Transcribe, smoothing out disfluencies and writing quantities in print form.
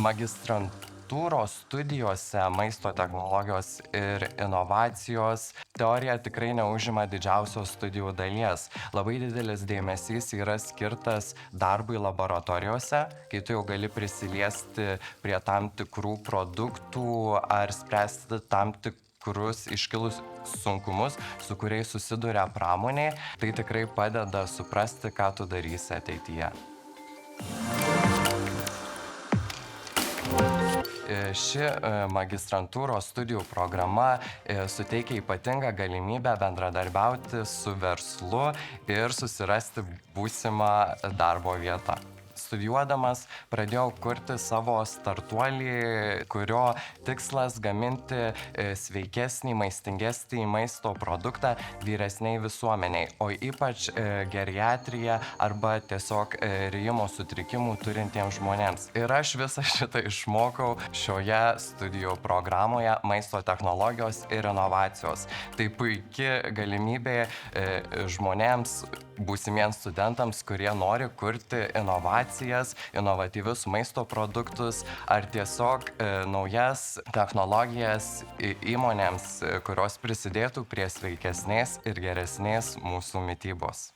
Magistrantūros studijose maisto technologijos ir inovacijos teorija tikrai neužima didžiausios studijų dalies. Labai didelis dėmesys yra skirtas darbui laboratorijose, kai tu jau gali prisiliesti prie tam tikrų produktų ar spręsti tam tikrus iškilus sunkumus, su kuriais susiduria pramonė. Tai tikrai padeda suprasti, ką tu darysi ateityje. Ši magistrantūros studijų programa suteikia ypatingą galimybę bendradarbiauti su verslu ir susirasti būsimą darbo vietą. Studijuodamas pradėjau kurti savo startuolį, kurio tikslas gaminti sveikesnį, maistingesnį maisto produktą vyresniai visuomeniai, o ypač geriatriją arba tiesiog rijimo sutrikimų turintiems žmonėms. Ir aš visą šitą išmokau šioje studijų programoje maisto technologijos ir inovacijos. Tai puikia galimybė žmonėms, būsimiems studentams, kurie nori kurti inovacijas, inovatyvius maisto produktus ar tiesiog naujas technologijas įmonėms, kurios prisidėtų prie sveikesnės ir geresnės mūsų mitybos.